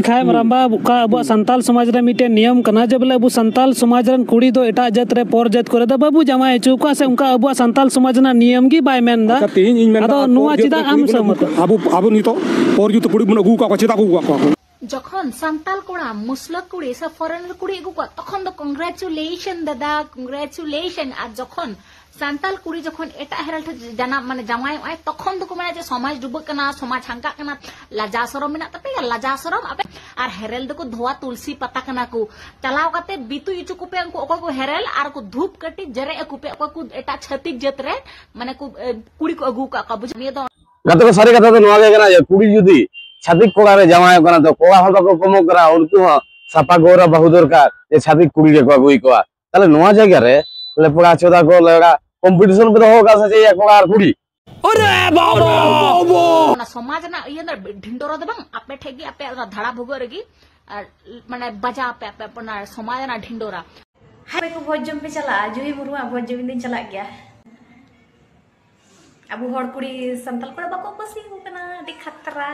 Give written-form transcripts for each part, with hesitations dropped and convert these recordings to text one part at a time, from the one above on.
खाए मरम्बा का अब संताल समाज रे मिटे नियम कना जब बोले अब संताल समाज रन कुड़ी दो एटा जात रे पर जात करे द बाबू जमाय चौका से उनका अब संताल समाज ना नियम गी बाय मेन दा अदो नुआ चिदा आम समत अब नितो पर जुत कुड़ी मन अगु का चिदा अगु का যখন সান্তাল কোড়া মুসলক কুড়ি সব ফরেনার কুড়ি এগু তখন তো কংগ্রাচুলেশন দাদা কংগ্রাচুলেশন আর যখন সান্তাল কুড়ি যখন এটা হেরাল জানা মানে জামাই আয় তখন তো মানে যে সমাজ ডুবক না সমাজ হাঙ্কা না লাজা শরম মেনা তাপে লাজা শরম আপে আর হেরেল দको ধোয়া তুলসী পাতা কানা কো চালাও কাতে বিতু ইচু কুপে को ओको को हेरेल आर को धूप कटी जरे कुपे ओको को एटा छतिक जतरे माने को कुड़ी को अगु का बुझ निये तो गाते को सारी कथा तो नवा गेना जे कुड़ी जुदी छातिक कोड़ा रे जमाय कना तो कोड़ा हल को कमो करा उनको सापा गोरा बहुदर का ये छातिक कुड़ी के को अगुई को ताले नवा जगह रे ले पड़ा चोदा को लगा कंपटीशन पे होगा से ये कोड़ा कुड़ी अरे बाबा ना समाज ना ये ना ढिंडोरा दे बंग आपे ठेगी आपे धड़ा भुगरगी माने बजा आपे आपे अपना समाज ना ढिंडोरा हाय को भोज जम पे चला जुई मुरुआ भोज जम दिन चला गया अब हर कुड़ी संतल कोड़ा बाको पसी होकना दे खतरा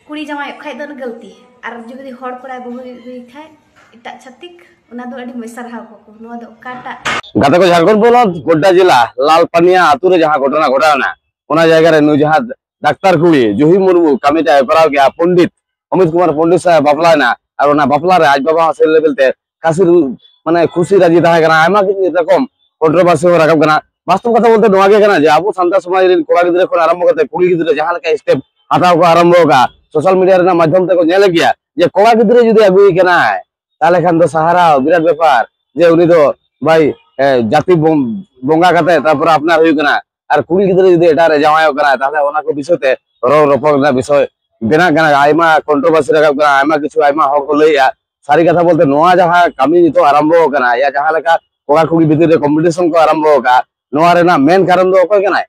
कुड़ी जमाय खाय दन गलती और जुदी हर कोड़ा बहु खाय इटा छतिक उना दो अडी मैसर हा को नो दो काटा गाते को झारखंड बोलो गोड्डा जिला लालपानिया आतु रे जहां घटना घटाना ओना जगह रे नु जहां डाक्टर कुड़ी जुही मुर्मू कमिटा कराव गया पंडित अमित कुमार पंडित साहब बापला ना और ओना बापला रे आज बाबा से लेवल ते कासिर माने खुशी राजी ताहे कना आमा कि रकम कंट्रोवर्सी हो राखब कना वास्तव कथा बोलते नवा के कना जे आबो संता समाज रे कोड़ा गिदरे खन आरंभ करते कुड़ी गिदरे जहां लका स्टेप हटाव को आरंभ होगा सोशल मीडिया रे माध्यम ते को नेले गया जे कोड़ा गिदरे जुदी अगुई कना है ताले खान तो सहारा विराट व्यापार जे उनी तो भाई जाति बोंगा करते तापर अपना हुई कना और कुड़ी गिदरे जुदी एटा रे जमाय कना ताले ओना को विषय ते रो रोपक ना विषय बिना कना आइमा कंट्रोवर्सी राखब कना आइमा किछु आइमा हक लइया सारी कथा बोलते नोआ जहां कमी तो आरंभ होकना या जहां लका कोड़ा कुड़ी भीतर रे कंपटीशन को आरंभ होगा नोआ रे ना मेन कारण दो ओको कना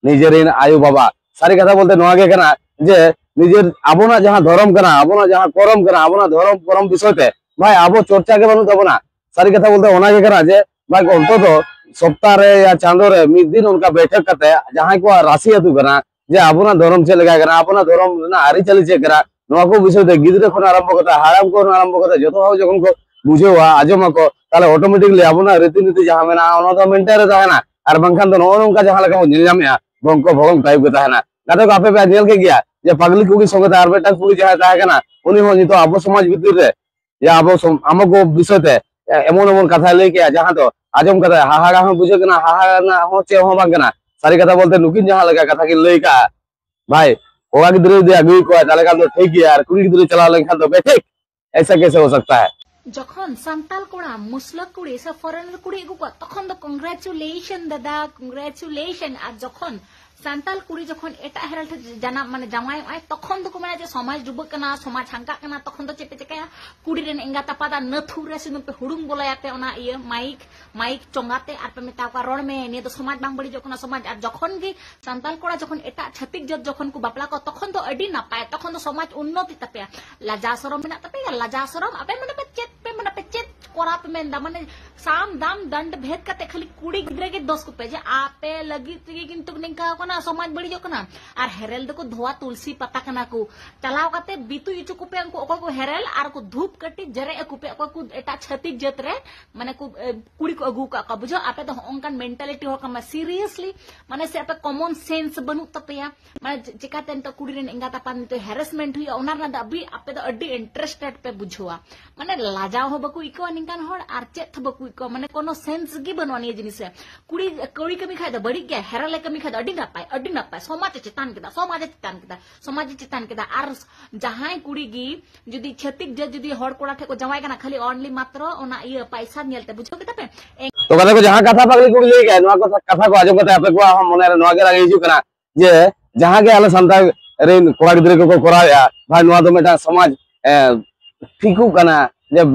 निजेरिन आयु बाबा सारी कथा बोलते नोआ के कना जे निजेर आबोना जहां धर्म कना आबोना जहां करम कना आबोना धर्म करम विषय ते भाई आबो चर्चा के बनु तबना सारी कथा बोलते ओना के कना जे भाई अंत तो सप्ताह रे या चांदो रे मिद दिन उनका बैठक करते जहां को राशि अतु कना जे आबोना धर्म से लगा कना आबोना धर्म ना आरी चली से करा नोआ को विषय ते गिदरे खन आरंभ करता हाराम को आरंभ करता जतो हो जखन को बुझेवा आजमा को ताले ऑटोमेटिकली आबोना रीति जहां मेना ओना तो मेंटेन रे ताहेना और बंखान तो नोन उनका जहां लगा निलजामया बंको भगम टाइप के ताहेना गाते को आपे पे नेल के गया जे पगली कुड़ी संगे आर बेटा कुड़ी जहां ताहे कना उनी हो तो आबो समाज भीतर रे या आबो हमको विषय ते एमन एमन कथा ले के जहां तो आजम कथा हाहागा हो बुझे कना हाहागा ना हो चे हो बांगना सारी कथा बोलते नुकिन जहां लगा कथा के ले का भाई कोड़ा गिदरे दे अगुई को ताले का तो ठीक है यार कुड़ी गिदरे चला लेखा तो बैठे ऐसा कैसे हो सकता है যখন সান্তাল কোড়া মুসলক কুড়ি সব ফরেনার কুড়ি এগু তখন তো কংগ্রাচুলেশন দাদা কংগ্রাচুলেশন আর যখন সান্তাল কুড়ি যখন এটা হেরাল জানা মানে জামাই আয় তখন তো মানে যে সমাজ ডুবক না সমাজ হাঙ্কা না তখন তো চেপে চেপে কুড়ি রেন এঙ্গা তাপাদা নথুরে সিনুম पे हुड़ुंग बोलायाते ओना इया माइक चोंगाते आर पे मेता का रोड में ने तो समाज बांग बड़ी जखन समाज আর যখন কি সান্তাল কোড়া যখন এটা छतिक जत যখন को बापला को तखन तो अडी ना पाए तखन तो समाज उन्नति तपे लाजा शरम मेना तपे लाजा शरम आपे मने पे चेत कोरा पे मेंदा माने साम दाम दंड भेद कते खाली कुड़ी गिदरे के 10 को पे जे आपे लगी तगी किंतु निका कोना समाज बड़ी जकना আর হেরেল দको धोआ तुलसी पता कना को चलाव कते बितु इचु कुपे को ओको को हेरेल आर को धूप कटी जरे कुपे ओको को एटा छतिक जत रे माने को कुड़ी को अगु का बुझो आपे तो ओंकन मेंटालिटी हो कमा सीरियसली माने से आपे कॉमन सेंस बनु तपया माने चिकातेन तो कुड़ी रेन एंगा तापान तो हेरेसमेंट हुई ओनार ना अभी आपे तो अड्डी इंटरेस्टेड पे बुझोआ माने लाजाव हो बकु इको निकान होड़ आर चेत बकु इको माने कोनो सेंस गी बनवानी जिनिस कुड़ी कुड़ी कमी खाय तो बड़ी गया हेरले कमी खाय तो अड्डी ना पाए समाज चितान केदा आर जहां कुड़ी गी जुदी छतिक जुदी हड़ कोड़ा ठे को जमाय कना खाली ओनली मात्र ओना ये पैसा नेलते बुझो केता पे तो कथा को जहां कथा पगली कुड़ी ले गया नवा कथा को आजो कथा आपे को हम मने नवा के लागे हिजु कना जे जहां के आले संता रे कोड़ा गिदरे को कराया भाई नवा तो मेटा समाज ठीकु कना जब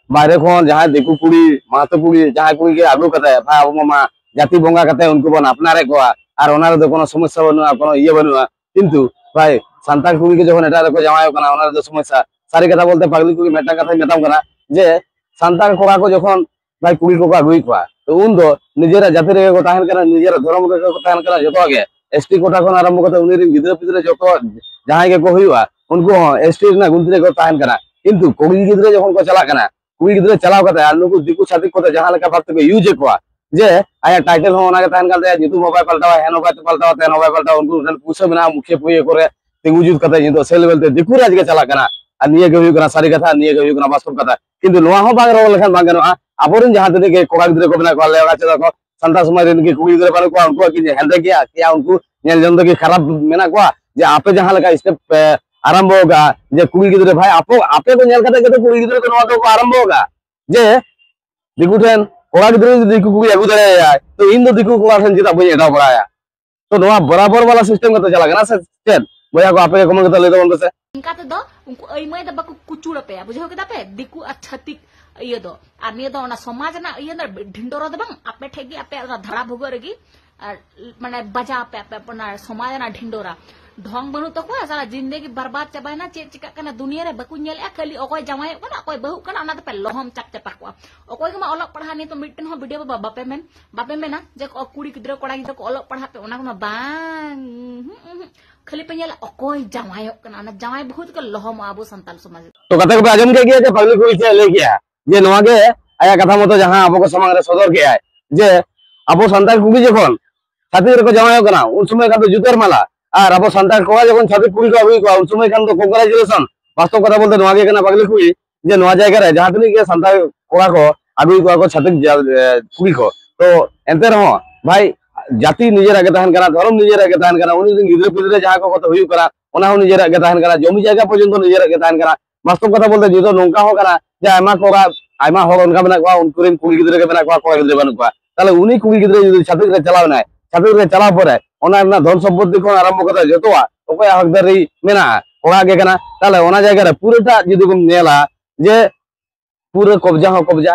बाहरे खन जहां देखु कुड़ी मातो कुड़ी जहां कुड़ी के आगु कथा भाई अब मामा जाति बोंगा कथा उनको बन अपनारे को আর ওনার তো কোনো সমস্যা বনুয়া কোনো ইয়ে বনুয়া কিন্তু ভাই সান্তাল কুড়ি के যখন এটা রে জামাই কনা ওনার তো সমস্যা সারি কথা বলতে পাগলি কুড়ি মেটা কথা মেতাম কনা যে সান্তাল কোড়া को যখন भाई कुड़ी को अगुई को तो उन दो निजेरा जाति रे को ताहन करा निजेरा धर्म रे को ताहन करा जतो आगे एसटी कोटा को आरंभ करते उनी रे गिदरा पिदरा जतो जहां के को हुआ उनको एसटी ना गुंतरे को ताहन करा किंतु कुड़ी गिदरा जखन को चला कना कुड़ी गिदरा चलाव करते आर नुकु दिकु छाती को जहां लेका बात को यूज को जे आया टाइटल हो ओना के ताहन करते जितु मोबाइल पलटावा है मोबाइल पलटावा ते मोबाइल पलटावा उनको पूछे बिना मुख्य पुए करे तिंगु जुद करते जितो से लेवल ते दिकु राज के चला कना आ निये के हुई कना सारी कथा निये के हुई कना वास्तव कथा किंतु नोआ हो बाग रो लेखन बाग गनोआ आबोरन जहां तने के कोड़ा गिदरा को बिना को लेगा चला को संता समाज के कुड़ी गिदरा बन को उनको कि हेंदे क्या उनको नेल जंदो की खराब मेना को जे आपे जहां लगा स्टेप आरंभ होगा जे कुड़ी गिदरा भाई आपे को नेल कते के कुड़ी गिदरा को नोआ तो आरंभ होगा जे दिकु ठेन कोड़ा गिदरा दिकु कुड़ी अगु दरे तो इन दो दिकु को ठेन चिता बई एडा बड़ाया तो नोआ बराबर वाला सिस्टम कते चला गना से चेन बोया को आपे कमेंट कते ले दो उनको से इनका तो दो उनको अइमय द बकु कुचुड़ पे बुझो के दापे दिकु अछतिक इयो दो आ निये दो ना समाज ना इयो ना ढिंडोरो दे बंग आपे ठेगी आपे धड़ा भोगो रेगी माने बजा पे आपे अपना समाज ना ढिंडोरा ढोंग बनु तो को सारा जिंदगी बर्बाद चबाय ना चे चिका कना दुनिया रे बकु नेल ए खाली ओकोय जमाय कना ओकोय बहु कना ना पे लोहम चक चपा को ओकोय के मा ओलक पढ़ा नि तो मिटन हो वीडियो बापे में ना जे कुड़ी गिद्रा कोड़ा गिद्रा को ओलक पढ़ा पे ओना को बांग खाली पे नेल ओकोय जमाय कना ना जमाय बहुत के लोहम आबो संताल समाज तो कथा को आजम के गया जे पगली को इसे ले गया जे नोआ के आया कथा मतो जहां आबो को समाज रे सदर के आय जे आबो संताल कुड़ी जखन छाती रे को जमाय कना उन समय का तो जुतर माला আর আবো সান্তাল কোয়া যখন ছাতি কুড়ি কো আবি কো উন সময় খান তো কংগ্রাচুলেশন বাস্তব কথা বলতে নোয়া কেনা পাগলি কুড়ি যে নোয়া জায়গা রে যাহা তিনি কে সান্তাল কোয়া কো আবি কো ছাতি কুড়ি কো তো এনতে রহ ভাই জাতি নিজের আগে তাহান কানা ধর্ম নিজের আগে তাহান কানা উনি দিন গিদরে পিদরে যাহা কো কত হুই করা ওনা হো নিজের আগে তাহান কানা জমি জায়গা পর্যন্ত নিজের আগে তাহান কানা বাস্তব কথা বলতে যেতো নৌকা হো কানা যে আইমা হো উনকা মেনা কোয়া উনকুরিন কুড়ি গিদরে কে মেনা কোয়া কোয়া গিদরে বানু কোয়া তাহলে উনি কুড়ি গিদরে যদি ছাতি রে চালাও না ছাতি রে চালাও পরে ওনা না ধন সম্পত্তি কোন আরম্ভ কথা যতোয়া ওকয় হকদারি মেনা কোড়া গে কেনা তাহলে ওনা জায়গা রে পুরোটা যদি কোন নেলা যে পুরো কবজা हो কবজা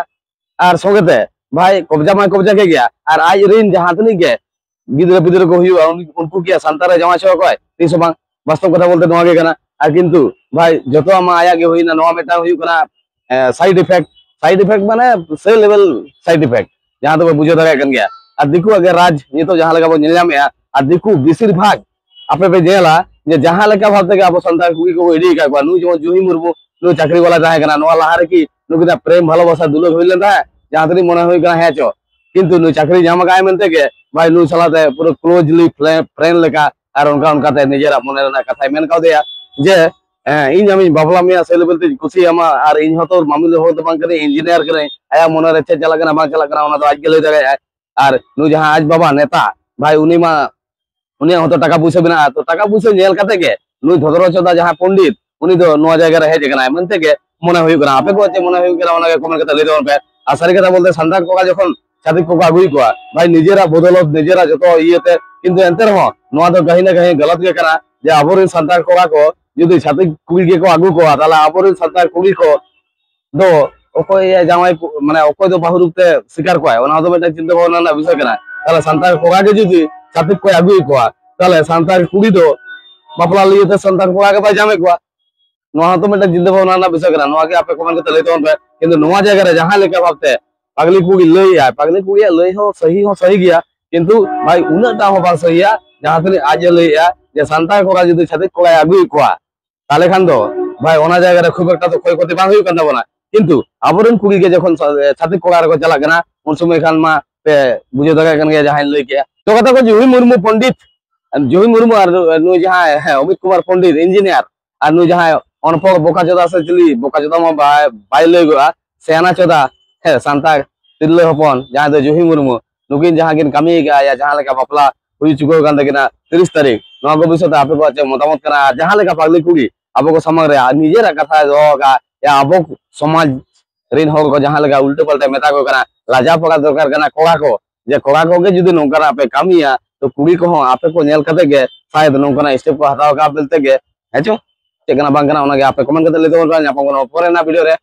আর সঙ্গেতে ভাই কবজা মাই কবজা কে গিয়া আর আজ ঋণ जहां तनी गे গিদরে পিদরে কো হুইয়া উনকু কি সান্তারে জমা ছ কয় তিস বাং বাস্তব কথা বলতে নোয়া গে কেনা আর কিন্তু ভাই যত আমা আয়া গে হই না নোয়া মেটা হই কনা সাইড ইফেক্ট মানে সে লেভেল সাইড ইফেক্ট जहां तो बुझे दारे कन गया আর दिकु अगर राज ये तो जहां लगा बो नेलाम या আর दिकु बेसिर भाग आपे पे जेला जे जहां लगा भाव तक आबो संताल कुड़ी को एडी का नु जो जुही मुर्मू नु चाकरी वाला जाय कना नो लाहार की नु किना प्रेम भालोबासा दुलो होइले ता जहां तरी मने होई कना है चो किंतु नु चाकरी जाम गाय मनते के भाई नु चलाते पूरा क्लोजली फ्रेंड लेका আর उनका ते निजेरा मने ना कथा मेन काउ देया जे इन आमी बाबला मिया से लेवल ते खुशी आमा और इन हतो मामले हो तो बांग करे इंजीनियर करे आया मने रे चला कना बांग चला कना ओना तो आज के ले जाय আর নু যাহা আজ বাবা নেতা ভাই উনি হতো টাকা পয়সা বিনা তো টাকা পয়সা নেল কাতে গে নু ধদর চদা যাহা পণ্ডিত উনি তো নোয়া জায়গা রে হেজে কেনা এমন থেকে মনে হই করা আপে কোতে মনে হই করা ওনাকে কমেন্ট করতে লইতে পারবে আর সারি কথা বলতে সান্তাল কোকা যখন ছাতি কোকা আগুই কোয়া ভাই নিজেরা বদলত নিজেরা যত ইয়েতে কিন্তু এনতে রহ নোয়া তো কहीं না कहीं गलत गे करा যে আবরিন সান্তাল কোকা কো যদি ছাতি কুড়ি গে কো আগু কোয়া তাহলে আবরিন সান্তাল কুড়ি কো দো ওকই জামাই মানে ওকই তো বাহুরূপতে শিকার কয় ওনা তো এটা চিন্তা ভাবনা না বিষয় কেনা তাহলে সান্তাল কোকাকে যদি ছাতি কয় আগুই কোয়া তাহলে সান্তাল কুড়ি তো বাপলা লিয়েতে সান্তাল কোকাকে ভাই জামাই কোয়া নোয়া তো এটা চিন্তা ভাবনা না বিষয় কেনা নোয়াকে আপে কমেন্ট করতে লইতে পারবে কিন্তু নোয়া জায়গা রে जहां लेके ভাবতে পাগলি কুড়ি লই আয় পাগলি কুড়ি লই हो सही गया কিন্তু ভাই উনাটা हो বাস সহিয়া जहां तनी आज লই আ যে সান্তাল কোকা যদি ছাতি কোকায় আগুই কোয়া তাহলে খান তো ভাই ওনা জায়গা রে খুব একটা তো ক্ষয় ক্ষতি বাং হই কান্দা বনা কিন্তু আবরণ কুড়ি কে যখন ছাতি কোড়ার को चला गना उन समय खान मा पे बुझे दगा कन गया जहां लई के तो कथा को जुही मुर्मू पंडित जुही मुर्मू और नु जहां है अमित कुमार पंडित इंजीनियर और नु जहां अनपढ़ बोका चोदा से चली बोका चोदा मा बाई लई गया सेना चोदा है सांता तिरले हपन जहां तो जुही मुर्मू नुकिन जहां किन कमी गया या जहां लेका बपला हुई चुको कान देना 30 तारीख नो को विषय आपे को আছে মতামত करा जहां लेका पागली कुड़ी आबो को समग्र निजेरा कथा होगा या आबो समाज ऋण हो को जहां लगा उल्टे पलटे मेता को कना लाजा पका दरकार कना कोड़ा को जे कोड़ा को के जदी नोकरा पे कामिया तो कुड़ी को आपे को नेल कते के शायद नोकना स्टेप को हटाओ का बेलते के हेचो चेकना बांगना ओना के आपे कमेंट करते लेते बोल रहा है अपन को परे ना वीडियो रे